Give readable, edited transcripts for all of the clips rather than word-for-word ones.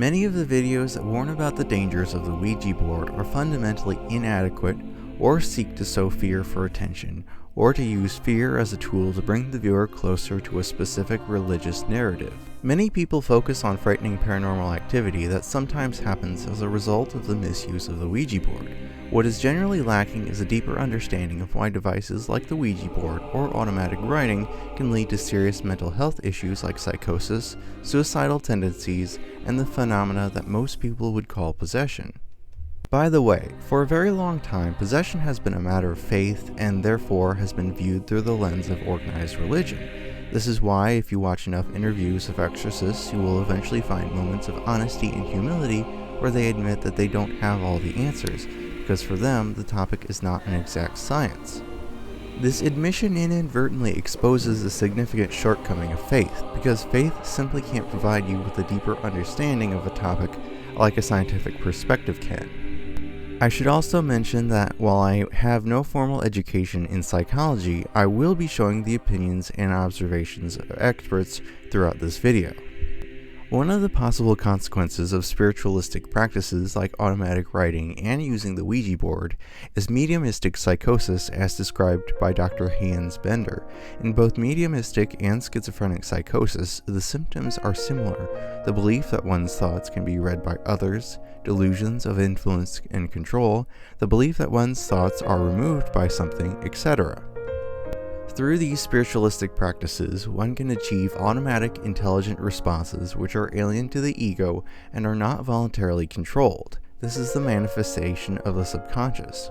Many of the videos that warn about the dangers of the Ouija board are fundamentally inadequate or seek to sow fear for attention, or to use fear as a tool to bring the viewer closer to a specific religious narrative. Many people focus on frightening paranormal activity that sometimes happens as a result of the misuse of the Ouija board. What is generally lacking is a deeper understanding of why devices like the Ouija board or automatic writing can lead to serious mental health issues like psychosis, suicidal tendencies, and the phenomena that most people would call possession. By the way, for a very long time, possession has been a matter of faith and therefore has been viewed through the lens of organized religion. This is why, if you watch enough interviews of exorcists, you will eventually find moments of honesty and humility where they admit that they don't have all the answers, because for them, the topic is not an exact science. This admission inadvertently exposes a significant shortcoming of faith, because faith simply can't provide you with a deeper understanding of a topic like a scientific perspective can. I should also mention that while I have no formal education in psychology, I will be showing the opinions and observations of experts throughout this video. One of the possible consequences of spiritualistic practices like automatic writing and using the Ouija board is mediumistic psychosis as described by Dr. Hanz Bender. In both mediumistic and schizophrenic psychosis, the symptoms are similar: the belief that one's thoughts can be read by others, delusions of influence and control, the belief that one's thoughts are removed by something, etc. Through these spiritualistic practices, one can achieve automatic, intelligent responses which are alien to the ego and are not voluntarily controlled. This is the manifestation of the subconscious.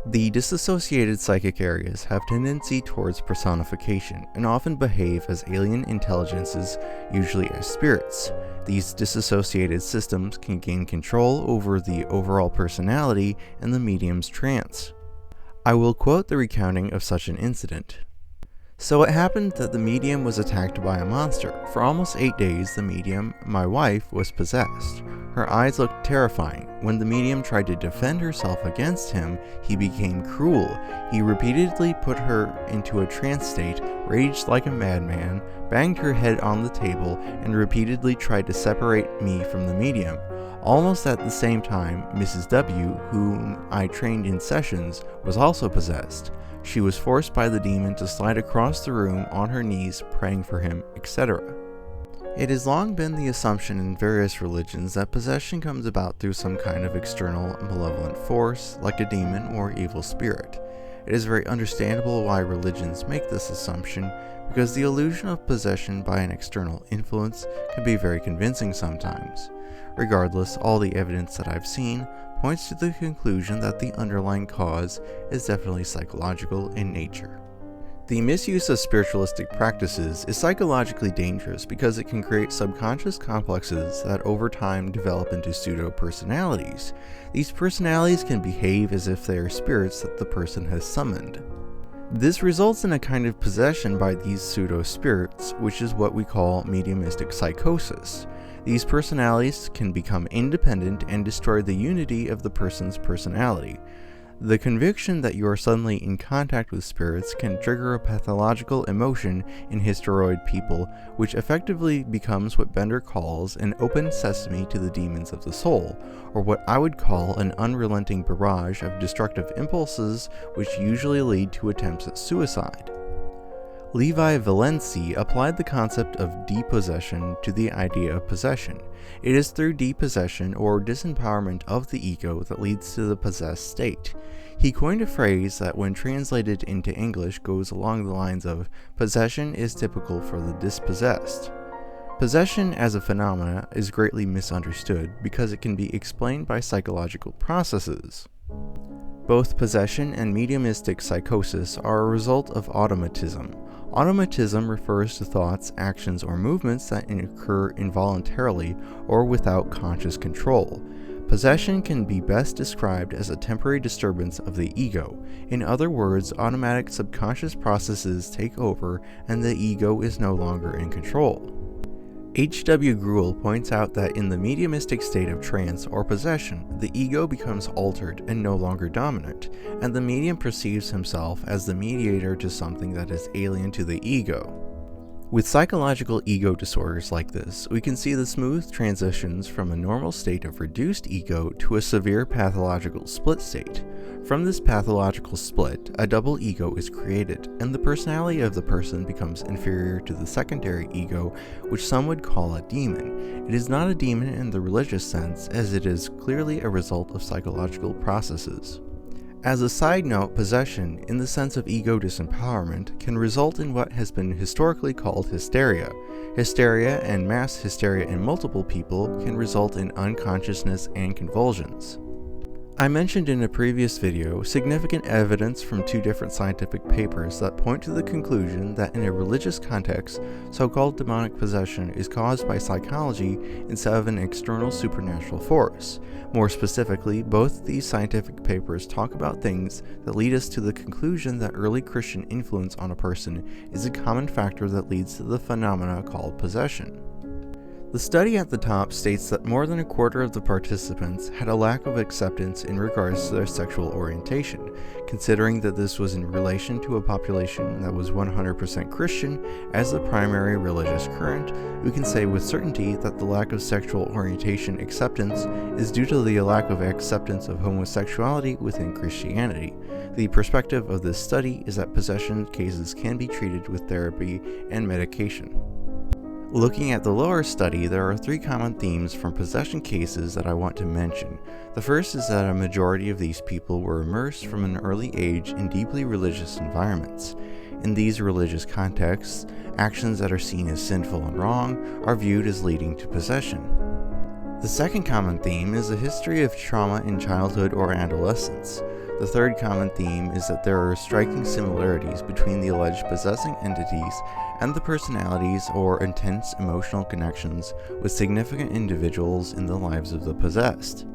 The disassociated psychic areas have tendency towards personification and often behave as alien intelligences, usually as spirits. These disassociated systems can gain control over the overall personality in the medium's trance. I will quote the recounting of such an incident. So it happened that the medium was attacked by a monster. For almost 8 days, the medium, my wife, was possessed. Her eyes looked terrifying. When the medium tried to defend herself against him, he became cruel. He repeatedly put her into a trance state, raged like a madman, banged her head on the table, and repeatedly tried to separate me from the medium. Almost at the same time, Mrs. W., whom I trained in sessions, was also possessed. She was forced by the demon to slide across the room on her knees, praying for him, etc. It has long been the assumption in various religions that possession comes about through some kind of external malevolent force, like a demon or evil spirit. It is very understandable why religions make this assumption, because the illusion of possession by an external influence can be very convincing sometimes. Regardless, all the evidence that I've seen points to the conclusion that the underlying cause is definitely psychological in nature. The misuse of spiritualistic practices is psychologically dangerous because it can create subconscious complexes that over time develop into pseudo-personalities. These personalities can behave as if they are spirits that the person has summoned. This results in a kind of possession by these pseudo-spirits, which is what we call mediumistic psychosis. These personalities can become independent and destroy the unity of the person's personality. The conviction that you are suddenly in contact with spirits can trigger a pathological emotion in hysteroid people, which effectively becomes what Bender calls an open sesame to the demons of the soul, or what I would call an unrelenting barrage of destructive impulses which usually lead to attempts at suicide. Levi Valenci applied the concept of depossession to the idea of possession. It is through depossession or disempowerment of the ego that leads to the possessed state. He coined a phrase that when translated into English goes along the lines of possession is typical for the dispossessed. Possession as a phenomena is greatly misunderstood because it can be explained by psychological processes. Both possession and mediumistic psychosis are a result of automatism. Automatism refers to thoughts, actions, or movements that occur involuntarily or without conscious control. Possession can be best described as a temporary disturbance of the ego. In other words, automatic subconscious processes take over and the ego is no longer in control. H.W. Gruel points out that in the mediumistic state of trance or possession, the ego becomes altered and no longer dominant, and the medium perceives himself as the mediator to something that is alien to the ego. With psychological ego disorders like this, we can see the smooth transitions from a normal state of reduced ego to a severe pathological split state. From this pathological split, a double ego is created, and the personality of the person becomes inferior to the secondary ego, which some would call a demon. It is not a demon in the religious sense, as it is clearly a result of psychological processes. As a side note, possession, in the sense of ego disempowerment, can result in what has been historically called hysteria. Hysteria and mass hysteria in multiple people can result in unconsciousness and convulsions. I mentioned in a previous video significant evidence from two different scientific papers that point to the conclusion that in a religious context, so-called demonic possession is caused by psychology instead of an external supernatural force. More specifically, both these scientific papers talk about things that lead us to the conclusion that early Christian influence on a person is a common factor that leads to the phenomena called possession. The study at the top states that more than a quarter of the participants had a lack of acceptance in regards to their sexual orientation. Considering that this was in relation to a population that was 100% Christian as the primary religious current, we can say with certainty that the lack of sexual orientation acceptance is due to the lack of acceptance of homosexuality within Christianity. The perspective of this study is that possession cases can be treated with therapy and medication. Looking at the lower study, there are three common themes from possession cases that I want to mention. The first is that a majority of these people were immersed from an early age in deeply religious environments. In these religious contexts, actions that are seen as sinful and wrong are viewed as leading to possession. The second common theme is a history of trauma in childhood or adolescence. The third common theme is that there are striking similarities between the alleged possessing entities and the personalities or intense emotional connections with significant individuals in the lives of the possessed.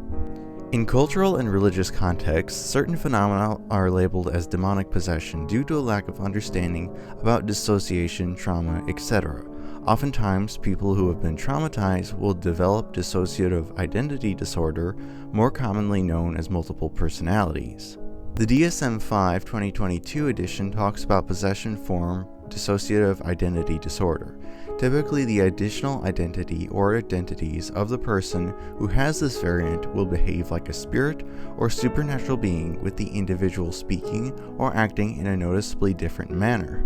In cultural and religious contexts, certain phenomena are labeled as demonic possession due to a lack of understanding about dissociation, trauma, etc. Oftentimes, people who have been traumatized will develop dissociative identity disorder, more commonly known as multiple personalities. The DSM-5 2022 edition talks about possession form dissociative identity disorder. Typically, the additional identity or identities of the person who has this variant will behave like a spirit or supernatural being, with the individual speaking or acting in a noticeably different manner.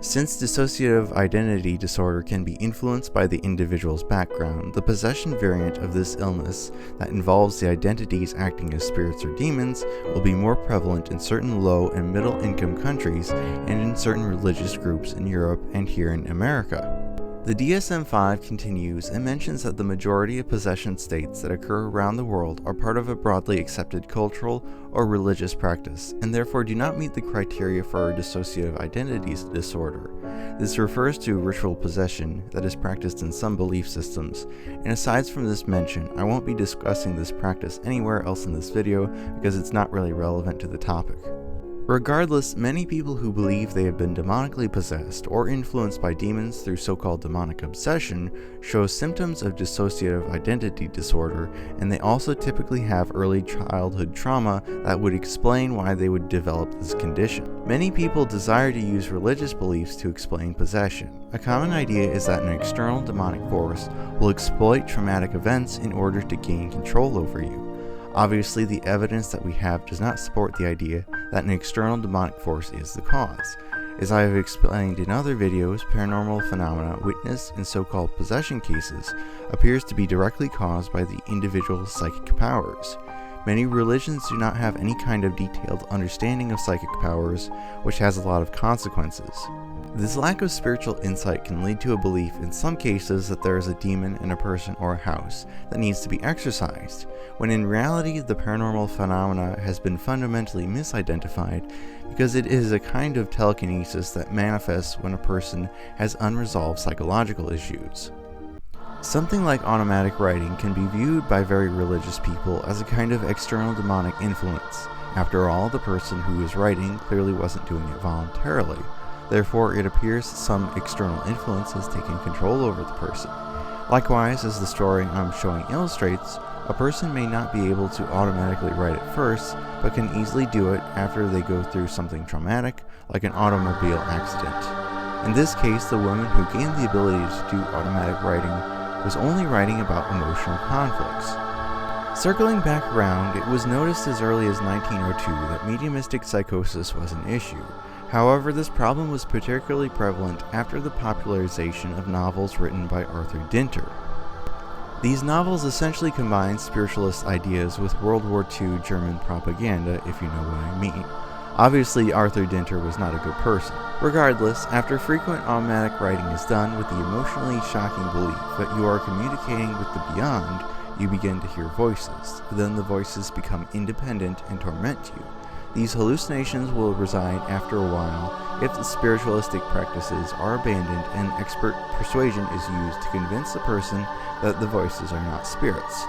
Since dissociative identity disorder can be influenced by the individual's background, the possession variant of this illness that involves the identities acting as spirits or demons will be more prevalent in certain low and middle income countries and in certain religious groups in Europe and here in America. The DSM-5 continues and mentions that the majority of possession states that occur around the world are part of a broadly accepted cultural or religious practice, and therefore do not meet the criteria for a dissociative identity disorder. This refers to ritual possession that is practiced in some belief systems, and aside from this mention, I won't be discussing this practice anywhere else in this video because it's not really relevant to the topic. Regardless, many people who believe they have been demonically possessed or influenced by demons through so-called demonic obsession show symptoms of dissociative identity disorder, and they also typically have early childhood trauma that would explain why they would develop this condition. Many people desire to use religious beliefs to explain possession. A common idea is that an external demonic force will exploit traumatic events in order to gain control over you. Obviously, the evidence that we have does not support the idea that an external demonic force is the cause. As I have explained in other videos, paranormal phenomena witnessed in so-called possession cases appears to be directly caused by the individual's psychic powers. Many religions do not have any kind of detailed understanding of psychic powers, which has a lot of consequences. This lack of spiritual insight can lead to a belief in some cases that there is a demon in a person or a house that needs to be exorcised, when in reality the paranormal phenomena has been fundamentally misidentified because it is a kind of telekinesis that manifests when a person has unresolved psychological issues. Something like automatic writing can be viewed by very religious people as a kind of external demonic influence. After all, the person who is writing clearly wasn't doing it voluntarily. Therefore, it appears some external influence has taken control over the person. Likewise, as the story I'm showing illustrates, a person may not be able to automatically write at first, but can easily do it after they go through something traumatic, like an automobile accident. In this case, the woman who gained the ability to do automatic writing was only writing about emotional conflicts. Circling back around, it was noticed as early as 1902 that mediumistic psychosis was an issue. However, this problem was particularly prevalent after the popularization of novels written by Arthur Dinter. These novels essentially combined spiritualist ideas with World War II German propaganda, if you know what I mean. Obviously, Arthur Dinter was not a good person. Regardless, after frequent automatic writing is done with the emotionally shocking belief that you are communicating with the beyond, you begin to hear voices. Then the voices become independent and torment you. These hallucinations will reside after a while if the spiritualistic practices are abandoned and expert persuasion is used to convince the person that the voices are not spirits.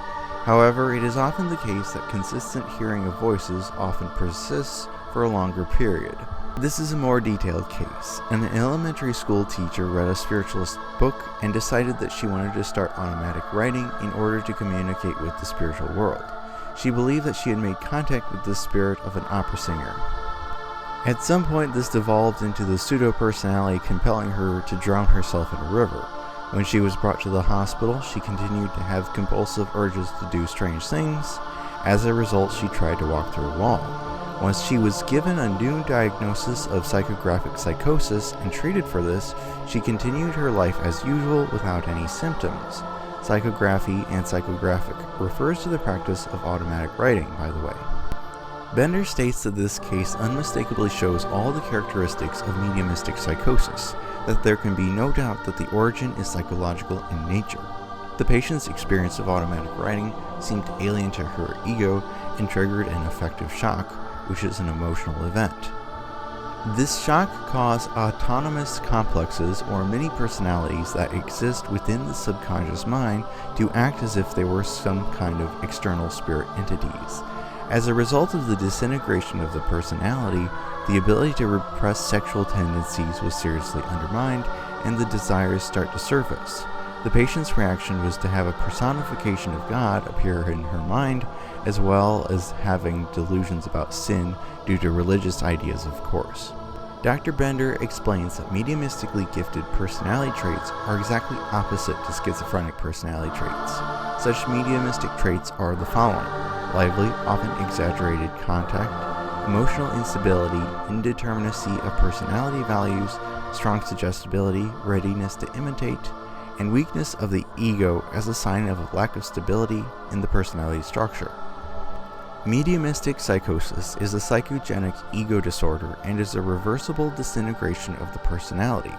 However, it is often the case that consistent hearing of voices often persists for a longer period. This is a more detailed case. An elementary school teacher read a spiritualist book and decided that she wanted to start automatic writing in order to communicate with the spiritual world. She believed that she had made contact with the spirit of an opera singer. At some point, this devolved into the pseudo-personality compelling her to drown herself in a river. When she was brought to the hospital, she continued to have compulsive urges to do strange things. As a result, she tried to walk through a wall. Once she was given a new diagnosis of psychographic psychosis and treated for this, she continued her life as usual without any symptoms. Psychography and psychographic refers to the practice of automatic writing, by the way. Bender states that this case unmistakably shows all the characteristics of mediumistic psychosis, that there can be no doubt that the origin is psychological in nature. The patient's experience of automatic writing seemed alien to her ego and triggered an affective shock, which is an emotional event. This shock caused autonomous complexes or mini-personalities that exist within the subconscious mind to act as if they were some kind of external spirit entities. As a result of the disintegration of the personality, the ability to repress sexual tendencies was seriously undermined and the desires start to surface. The patient's reaction was to have a personification of God appear in her mind, as well as having delusions about sin due to religious ideas, of course. Dr. Bender explains that mediumistically gifted personality traits are exactly opposite to schizophrenic personality traits. Such mediumistic traits are the following: lively, often exaggerated contact, emotional instability, indeterminacy of personality values, strong suggestibility, readiness to imitate, and weakness of the ego as a sign of a lack of stability in the personality structure. Mediumistic psychosis is a psychogenic ego disorder and is a reversible disintegration of the personality.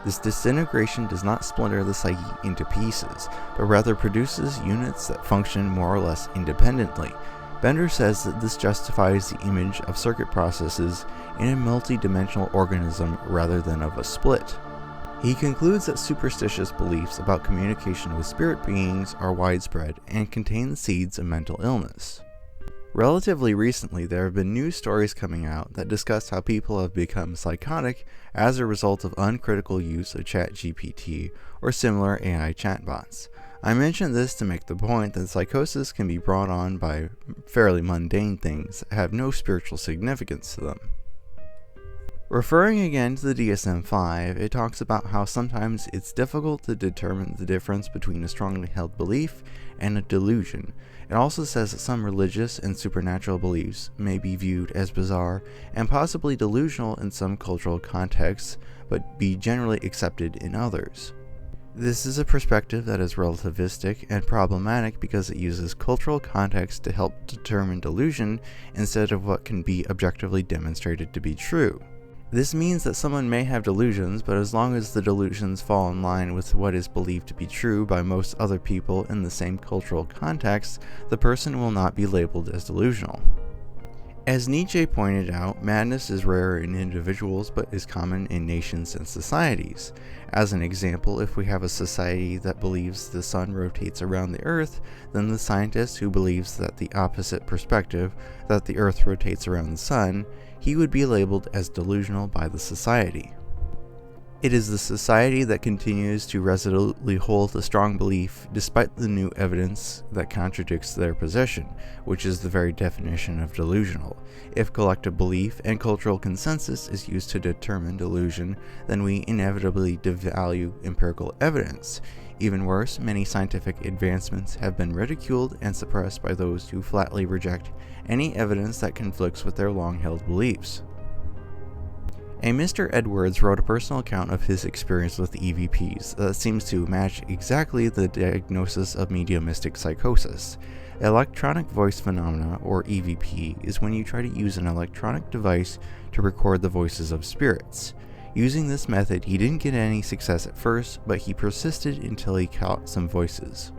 This disintegration does not splinter the psyche into pieces, but rather produces units that function more or less independently. Bender says that this justifies the image of circuit processes in a multi-dimensional organism rather than of a split. He concludes that superstitious beliefs about communication with spirit beings are widespread and contain the seeds of mental illness. Relatively recently, there have been news stories coming out that discuss how people have become psychotic as a result of uncritical use of ChatGPT or similar AI chatbots. I mention this to make the point that psychosis can be brought on by fairly mundane things that have no spiritual significance to them. Referring again to the DSM-5, it talks about how sometimes it's difficult to determine the difference between a strongly held belief and a delusion. It also says that some religious and supernatural beliefs may be viewed as bizarre and possibly delusional in some cultural contexts, but be generally accepted in others. This is a perspective that is relativistic and problematic because it uses cultural context to help determine delusion instead of what can be objectively demonstrated to be true. This means that someone may have delusions, but as long as the delusions fall in line with what is believed to be true by most other people in the same cultural context, the person will not be labeled as delusional. As Nietzsche pointed out, madness is rare in individuals but is common in nations and societies. As an example, if we have a society that believes the sun rotates around the earth, then the scientist who believes that the opposite perspective, that the earth rotates around the sun, he would be labeled as delusional by the society. It is the society that continues to resolutely hold a strong belief despite the new evidence that contradicts their position, which is the very definition of delusional. If collective belief and cultural consensus is used to determine delusion, then we inevitably devalue empirical evidence. Even worse, many scientific advancements have been ridiculed and suppressed by those who flatly reject any evidence that conflicts with their long-held beliefs. A Mr. Edwards wrote a personal account of his experience with EVPs that seems to match exactly the diagnosis of mediumistic psychosis. Electronic voice phenomena, or EVP, is when you try to use an electronic device to record the voices of spirits. Using this method, he didn't get any success at first, but he persisted until he caught some voices.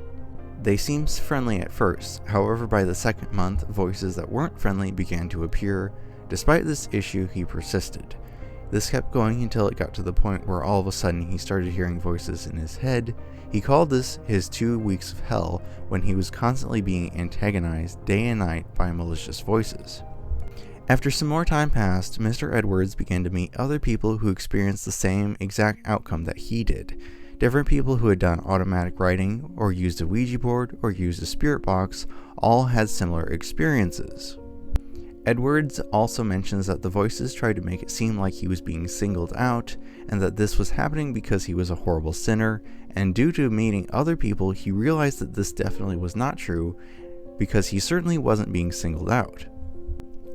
They seemed friendly at first, however by the second month, voices that weren't friendly began to appear. Despite this issue, he persisted. This kept going until it got to the point where all of a sudden he started hearing voices in his head. He called this his 2 weeks of hell, when he was constantly being antagonized day and night by malicious voices. After some more time passed, Mr. Edwards began to meet other people who experienced the same exact outcome that he did. Different people who had done automatic writing, or used a Ouija board, or used a spirit box, all had similar experiences. Edwards also mentions that the voices tried to make it seem like he was being singled out, and that this was happening because he was a horrible sinner, and due to meeting other people, he realized that this definitely was not true, because he certainly wasn't being singled out.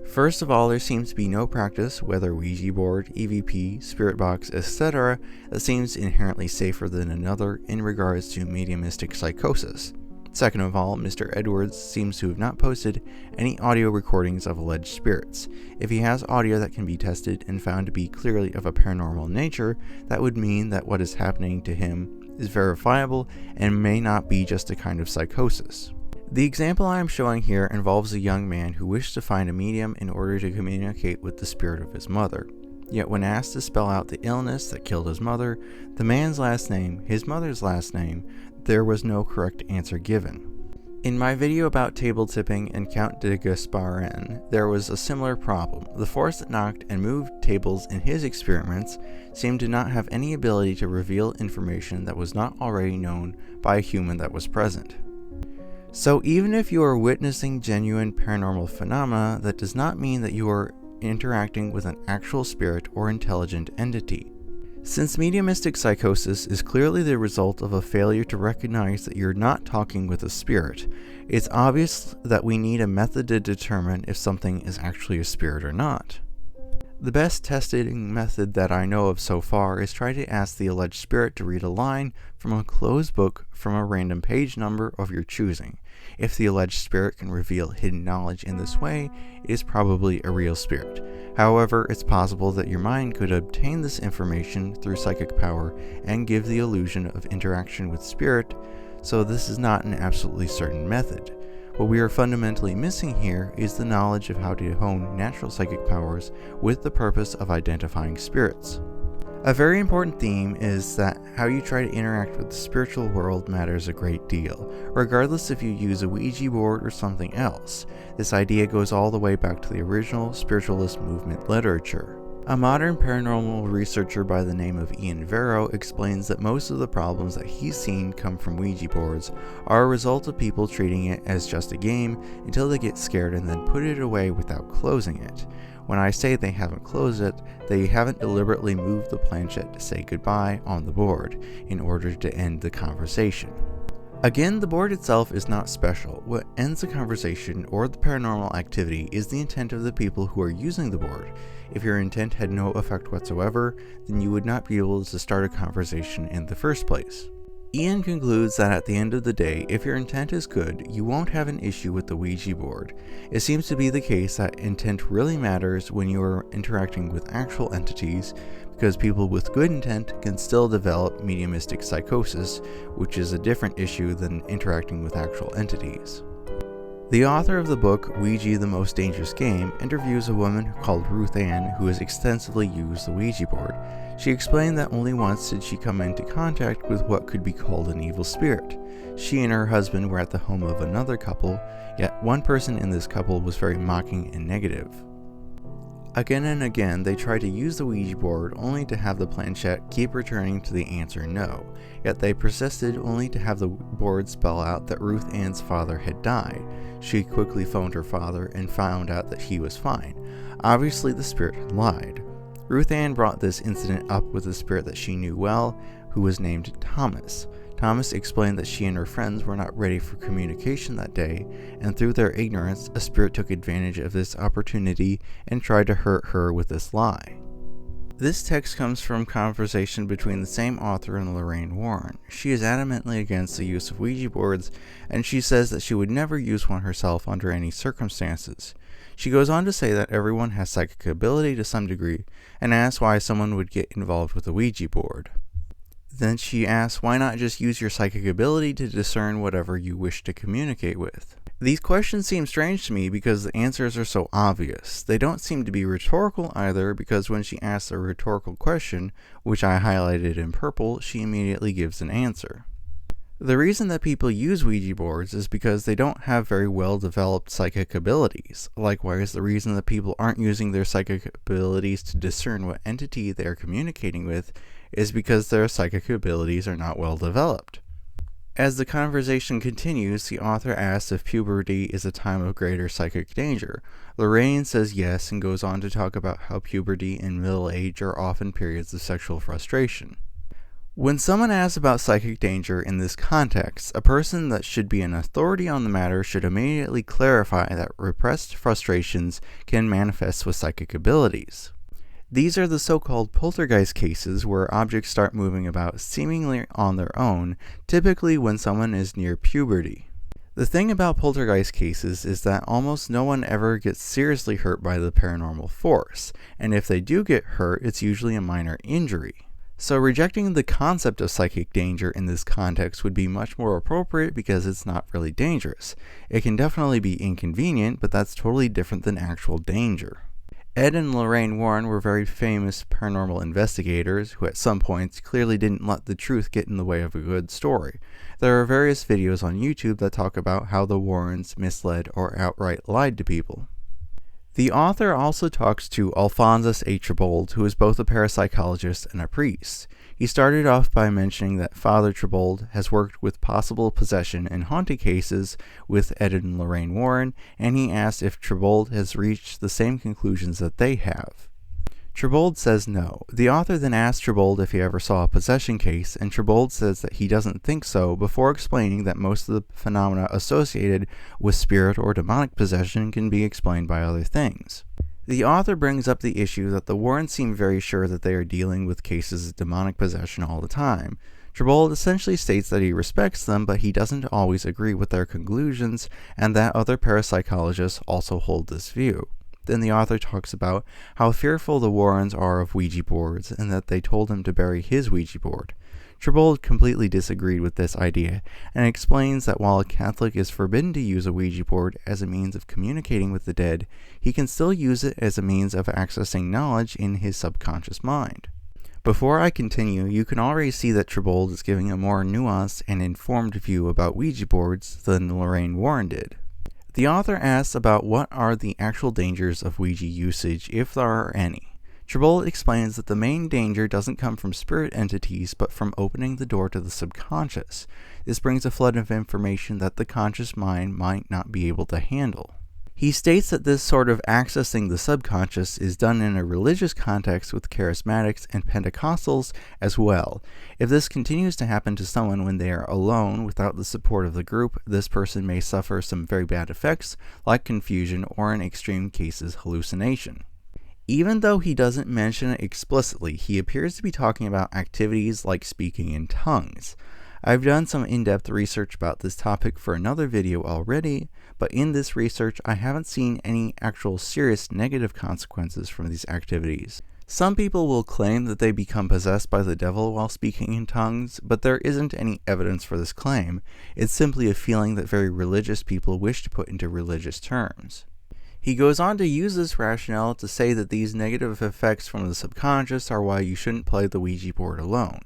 First of all, there seems to be no practice, whether Ouija board, EVP, spirit box, etc., that seems inherently safer than another in regards to mediumistic psychosis. Second of all, Mr. Edwards seems to have not posted any audio recordings of alleged spirits. If he has audio that can be tested and found to be clearly of a paranormal nature, that would mean that what is happening to him is verifiable and may not be just a kind of psychosis. The example I am showing here involves a young man who wished to find a medium in order to communicate with the spirit of his mother. Yet when asked to spell out the illness that killed his mother, the man's last name, his mother's last name, there was no correct answer given. In my video about table tipping and Count de Gasparin, there was a similar problem. The force that knocked and moved tables in his experiments seemed to not have any ability to reveal information that was not already known by a human that was present. So even if you are witnessing genuine paranormal phenomena, that does not mean that you are interacting with an actual spirit or intelligent entity. Since mediumistic psychosis is clearly the result of a failure to recognize that you're not talking with a spirit, it's obvious that we need a method to determine if something is actually a spirit or not. The best testing method that I know of so far is try to ask the alleged spirit to read a line from a closed book from a random page number of your choosing. If the alleged spirit can reveal hidden knowledge in this way, it is probably a real spirit. However, it's possible that your mind could obtain this information through psychic power and give the illusion of interaction with spirit, so this is not an absolutely certain method. What we are fundamentally missing here is the knowledge of how to hone natural psychic powers with the purpose of identifying spirits. A very important theme is that how you try to interact with the spiritual world matters a great deal, regardless if you use a Ouija board or something else. This idea goes all the way back to the original spiritualist movement literature. A modern paranormal researcher by the name of Ian Vero explains that most of the problems that he's seen come from Ouija boards are a result of people treating it as just a game until they get scared and then put it away without closing it. When I say they haven't closed it, they haven't deliberately moved the planchette to say goodbye on the board in order to end the conversation. Again, the board itself is not special. What ends the conversation or the paranormal activity is the intent of the people who are using the board. If your intent had no effect whatsoever, then you would not be able to start a conversation in the first place. Ian concludes that at the end of the day, if your intent is good, you won't have an issue with the Ouija board. It seems to be the case that intent really matters when you are interacting with actual entities, because people with good intent can still develop mediumistic psychosis, which is a different issue than interacting with actual entities. The author of the book, Ouija the Most Dangerous Game, interviews a woman called Ruth Ann who has extensively used the Ouija board. She explained that only once did she come into contact with what could be called an evil spirit. She and her husband were at the home of another couple, yet one person in this couple was very mocking and negative. Again and again, they tried to use the Ouija board only to have the planchette keep returning to the answer no, yet they persisted only to have the board spell out that Ruth Ann's father had died. She quickly phoned her father and found out that he was fine. Obviously, the spirit had lied. Ruth Ann brought this incident up with a spirit that she knew well, who was named Thomas. Thomas explained that she and her friends were not ready for communication that day, and through their ignorance, a spirit took advantage of this opportunity and tried to hurt her with this lie. This text comes from conversation between the same author and Lorraine Warren. She is adamantly against the use of Ouija boards, and she says that she would never use one herself under any circumstances. She goes on to say that everyone has psychic ability to some degree, and asks why someone would get involved with a Ouija board. Then she asks, why not just use your psychic ability to discern whatever you wish to communicate with? These questions seem strange to me because the answers are so obvious. They don't seem to be rhetorical either, because when she asks a rhetorical question, which I highlighted in purple, she immediately gives an answer. The reason that people use Ouija boards is because they don't have very well developed psychic abilities. Likewise, the reason that people aren't using their psychic abilities to discern what entity they are communicating with is because their psychic abilities are not well developed. As the conversation continues, the author asks if puberty is a time of greater psychic danger. Lorraine says yes and goes on to talk about how puberty and middle age are often periods of sexual frustration. When someone asks about psychic danger in this context, a person that should be an authority on the matter should immediately clarify that repressed frustrations can manifest with psychic abilities. These are the so-called poltergeist cases where objects start moving about seemingly on their own, typically when someone is near puberty. The thing about poltergeist cases is that almost no one ever gets seriously hurt by the paranormal force, and if they do get hurt, it's usually a minor injury. So rejecting the concept of psychic danger in this context would be much more appropriate because it's not really dangerous. It can definitely be inconvenient, but that's totally different than actual danger. Ed and Lorraine Warren were very famous paranormal investigators who at some points clearly didn't let the truth get in the way of a good story. There are various videos on YouTube that talk about how the Warrens misled or outright lied to people. The author also talks to Alphonsus A. Trebold, who is both a parapsychologist and a priest. He started off by mentioning that Father Trebold has worked with possible possession and haunting cases with Ed and Lorraine Warren, and he asked if Trebold has reached the same conclusions that they have. Trebold says no. The author then asks Trebold if he ever saw a possession case, and Trebold says that he doesn't think so, before explaining that most of the phenomena associated with spirit or demonic possession can be explained by other things. The author brings up the issue that the Warrens seem very sure that they are dealing with cases of demonic possession all the time. Trebold essentially states that he respects them, but he doesn't always agree with their conclusions, and that other parapsychologists also hold this view. Then the author talks about how fearful the Warrens are of Ouija boards, and that they told him to bury his Ouija board. Trebold completely disagreed with this idea, and explains that while a Catholic is forbidden to use a Ouija board as a means of communicating with the dead, he can still use it as a means of accessing knowledge in his subconscious mind. Before I continue, you can already see that Trebold is giving a more nuanced and informed view about Ouija boards than Lorraine Warren did. The author asks about what are the actual dangers of Ouija usage, if there are any. Trebold explains that the main danger doesn't come from spirit entities, but from opening the door to the subconscious. This brings a flood of information that the conscious mind might not be able to handle. He states that this sort of accessing the subconscious is done in a religious context with charismatics and Pentecostals as well. If this continues to happen to someone when they are alone without the support of the group, this person may suffer some very bad effects like confusion or in extreme cases hallucination. Even though he doesn't mention it explicitly, he appears to be talking about activities like speaking in tongues. I've done some in-depth research about this topic for another video already, but in this research I haven't seen any actual serious negative consequences from these activities. Some people will claim that they become possessed by the devil while speaking in tongues, but there isn't any evidence for this claim. It's simply a feeling that very religious people wish to put into religious terms. He goes on to use this rationale to say that these negative effects from the subconscious are why you shouldn't play the Ouija board alone.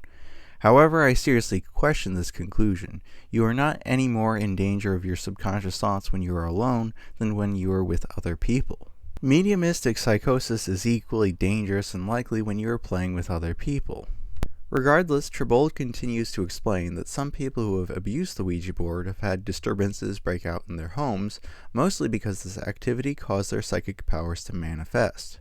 However, I seriously question this conclusion. You are not any more in danger of your subconscious thoughts when you are alone than when you are with other people. Mediumistic psychosis is equally dangerous and likely when you are playing with other people. Regardless, Trebold continues to explain that some people who have abused the Ouija board have had disturbances break out in their homes, mostly because this activity caused their psychic powers to manifest.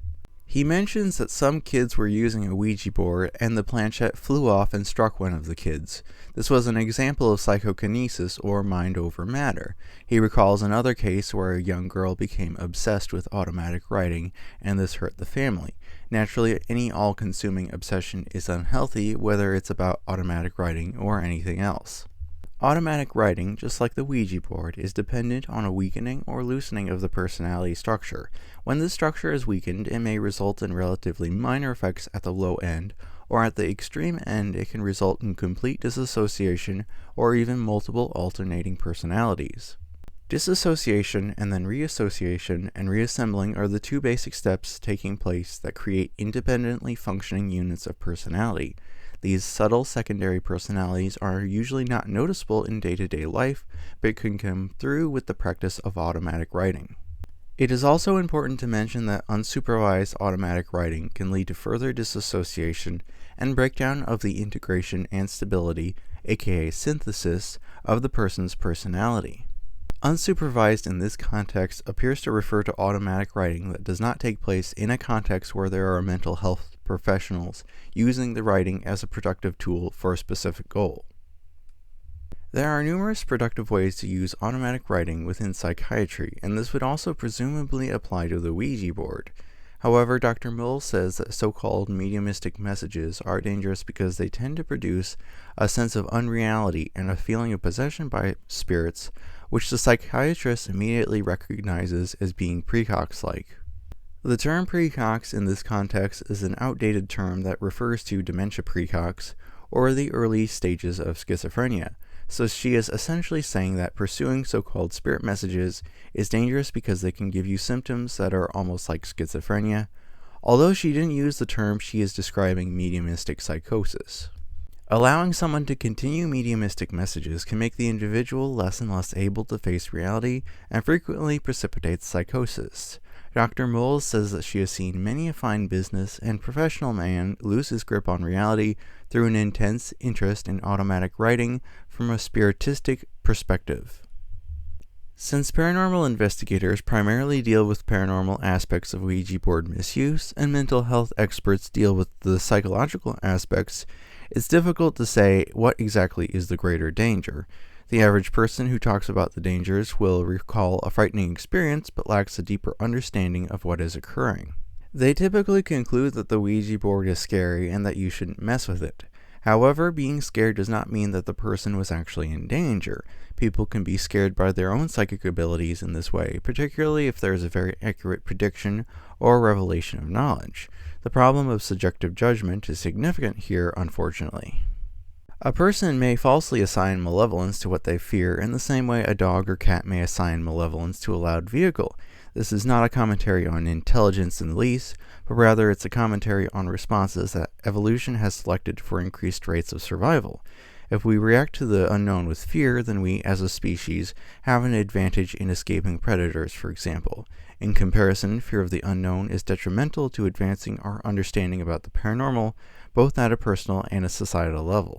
He mentions that some kids were using a Ouija board and the planchette flew off and struck one of the kids. This was an example of psychokinesis, or mind over matter. He recalls another case where a young girl became obsessed with automatic writing, and this hurt the family. Naturally, any all-consuming obsession is unhealthy, whether it's about automatic writing or anything else. Automatic writing, just like the Ouija board, is dependent on a weakening or loosening of the personality structure. When this structure is weakened, it may result in relatively minor effects at the low end, or at the extreme end it can result in complete disassociation or even multiple alternating personalities. Disassociation and then reassociation and reassembling are the two basic steps taking place that create independently functioning units of personality. These subtle secondary personalities are usually not noticeable in day-to-day life, but can come through with the practice of automatic writing. It is also important to mention that unsupervised automatic writing can lead to further disassociation and breakdown of the integration and stability, aka synthesis, of the person's personality. Unsupervised in this context appears to refer to automatic writing that does not take place in a context where there are mental health professionals using the writing as a productive tool for a specific goal. There are numerous productive ways to use automatic writing within psychiatry, and this would also presumably apply to the Ouija board. However, Dr. Mills says that so-called mediumistic messages are dangerous because they tend to produce a sense of unreality and a feeling of possession by spirits, which the psychiatrist immediately recognizes as being precox-like. The term precox in this context is an outdated term that refers to dementia precox, or the early stages of schizophrenia. So she is essentially saying that pursuing so-called spirit messages is dangerous because they can give you symptoms that are almost like schizophrenia. Although she didn't use the term, she is describing mediumistic psychosis. Allowing someone to continue mediumistic messages can make the individual less and less able to face reality and frequently precipitates psychosis. Dr. Moles says that she has seen many a fine business and professional man lose his grip on reality through an intense interest in automatic writing from a spiritistic perspective. Since paranormal investigators primarily deal with paranormal aspects of Ouija board misuse and mental health experts deal with the psychological aspects, it's difficult to say what exactly is the greater danger. The average person who talks about the dangers will recall a frightening experience but lacks a deeper understanding of what is occurring. They typically conclude that the Ouija board is scary and that you shouldn't mess with it. However, being scared does not mean that the person was actually in danger. People can be scared by their own psychic abilities in this way, particularly if there is a very accurate prediction or revelation of knowledge. The problem of subjective judgment is significant here, unfortunately. A person may falsely assign malevolence to what they fear in the same way a dog or cat may assign malevolence to a loud vehicle. This is not a commentary on intelligence in the least, but rather it's a commentary on responses that evolution has selected for increased rates of survival. If we react to the unknown with fear, then we, as a species, have an advantage in escaping predators, for example. In comparison, fear of the unknown is detrimental to advancing our understanding about the paranormal, both at a personal and a societal level.